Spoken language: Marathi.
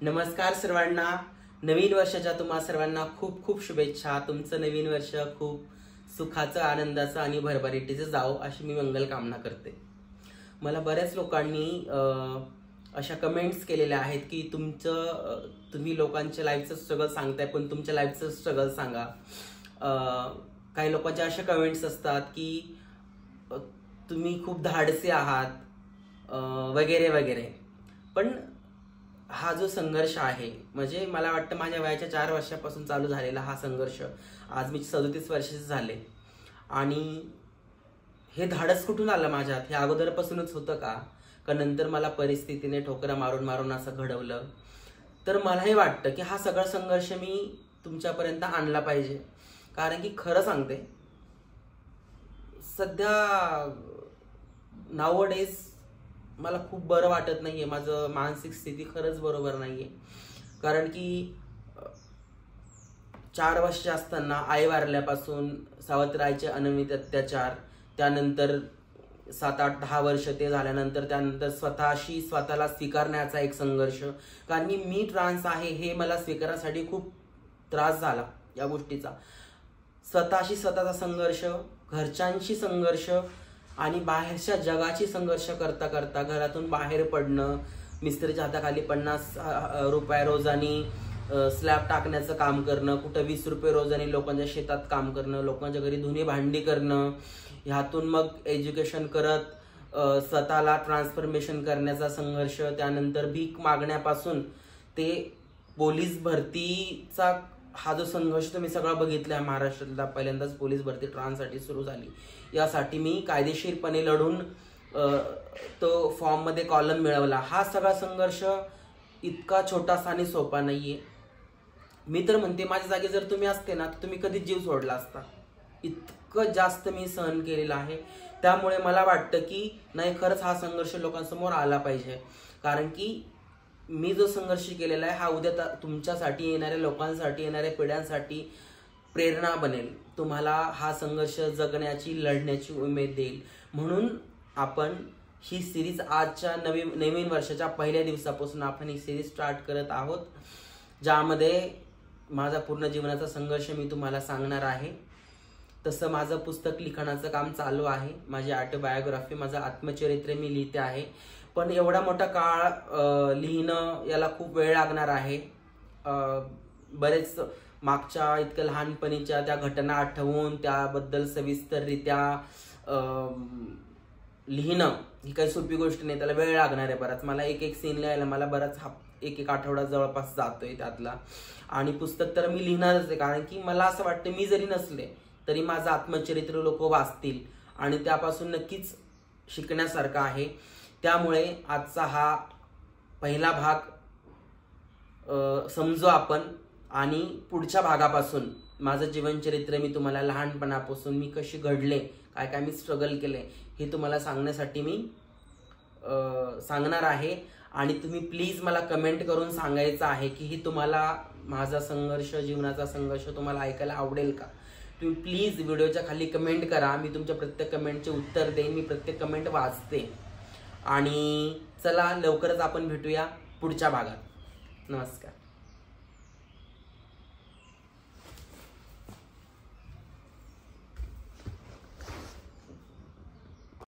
नमस्कार सर्वांना, नवीन वर्षाच्या तुम्हा सर्वांना खूप खूप शुभेच्छा। तुमचं नवीन वर्ष खूप सुखाचं, आनंदाचं आणि भरभराटीचं जावो अशी मी मंगल कामना करते। मला बऱ्याच लोकांनी अशा कमेंट्स केलेल्या आहेत की तुम्ही लोकांच्या लाईफचं स्ट्रगल सांगताय पण तुमच्या लाईफचं स्ट्रगल सांगा। काही लोकांच्या अशा कमेंट्स असतात की तुम्ही खूप धाडसी आहात वगैरे वगैरे। पण हा जो संघर्ष आहे, म्हणजे मला वाटतं माझ्या वयाच्या 4 वर्षापासून चालू झालेला हा संघर्ष, आज मी 37 वर्षाचे झाले आणि हे धाडस कुठून आलं माझ्यात? हे अगोदरपासूनच होतं का नंतर मला परिस्थितीने ठोकरा मारून मारून असं घडवलं? तर मला हे वाटतं की हा सगळा संघर्ष मी तुमच्यापर्यंत आणला पाहिजे। कारण की खरं सांगते, सध्या नाउअडेज मला खूप बरं वाटत नाहीये। माझं मानसिक स्थिती खरंच बरोबर नाहीये। कारण की 4 वर्ष असताना आई वारल्यापासून सावत्राईचे अनन्वित अत्याचार, त्यानंतर 7, 8, 10 वर्ष ते झाल्यानंतर त्यानंतर स्वतःला स्वीकारण्याचा एक संघर्ष। कारण की मी ट्रान्स आहे हे मला स्वीकारण्यासाठी खूप त्रास झाला या गोष्टीचा। स्वतःचा संघर्ष, घरच्यांशी संघर्ष आणि बाहेरच्या जगाची संघर्ष करता करता घरातून बाहेर पडणं, मिस्त्रीच्या हाताखाली 50 रुपये रोजानी स्लॅब टाकण्याचं काम करणं, कुठं 20 रुपये रोजानी लोकांच्या शेतात काम करणं, लोकांच्या घरी धुणी भांडी करणं, ह्यातून मग एज्युकेशन करत स्वतःला ट्रान्सफॉर्मेशन करण्याचा संघर्ष, त्यानंतर भीक मागण्यापासून ते पोलीस भरतीचा हा जो संघर्ष तुम्ही सगळा बघितला आहे। महाराष्ट्रातला पहिल्यांदाच पोलीस भरती ट्रान्ससाठी सुरू झाली, यासाठी मी कायदेशीरपणे लढून तो फॉर्म मध्ये कॉलम मिळवला। हा सगळा संघर्ष इतका छोटासा आणि सोपा नाहीये। मी तर म्हणते माझ्या जागी जर तुम्ही असते ना तर तुम्ही कधीच जीव सोडला असता। इतकं जास्त मी सहन केलेलं आहे। त्यामुळे मला वाटतं की नाही, खरंच हा संघर्ष लोकांसमोर आला पाहिजे। कारण की मी जो संघर्ष केलेला आहे हा उद्या तुमच्यासाठी, येणाऱ्या लोकांसाठी, येणाऱ्या पिढ्यांसाठी प्रेरणा बनेल। तुम्हाला हा संघर्ष जगण्याची, लढण्याची उमेद देईल। म्हणून आपण ही सिरीज आजच्या नवीन वर्षाच्या पहिल्या दिवसापासून आपण ही सिरीज स्टार्ट करत आहोत, ज्यामध्ये माझा पूर्ण जीवनाचा संघर्ष मी तुम्हाला सांगणार आहे। तसं माझं पुस्तक लिखाणाचं काम चालू आहे, माझी ऑटोबायोग्राफी, माझं आत्मचरित्र मी लिहिते आहे। पण एवढा मोठा काळ लिहिणं याला खूप वेळ लागणार आहे। बरेच मागच्या इतक्या लहानपणीच्या त्या घटना आठवून त्याबद्दल सविस्तररित्या लिहिणं ही काही सोपी गोष्ट नाही, त्याला वेळ लागणार आहे बराच। मला एक सीन लिहायला मला बराच एक आठवडा जवळपास जातोय त्यातला। आणि पुस्तक तर मी लिहिणारच आहे, कारण की मला असं वाटतं मी जरी नसले तरी माझं आत्मचरित्र लोक वाचतील आणि त्यापासून नक्कीच शिकण्यासारखं आहे। त्यामुळे आजचा हा पहिला भाग समजू आपण आणि पुढच्या भागापासून माझं जीवनचरित्र मी तुम्हाला लहानपणापासून मी कशी घडले, काय काय मी स्ट्रगल केले हे तुम्हाला सांगण्यासाठी मी सांगणार आहे। आणि तुम्ही प्लीज मला कमेंट करून सांगायचं आहे की ही तुम्हाला माझा संघर्ष, जीवनाचा संघर्ष तुम्हाला ऐकायला आवडेल का? तुम्ही प्लीज व्हिडिओच्या खाली कमेंट करा। मी तुमच्या प्रत्येक कमेंटचे उत्तर देईन, मी प्रत्येक कमेंट वाचते। आणि चला लवकरच आपण भेटूया पुढच्या भागात। नमस्कार।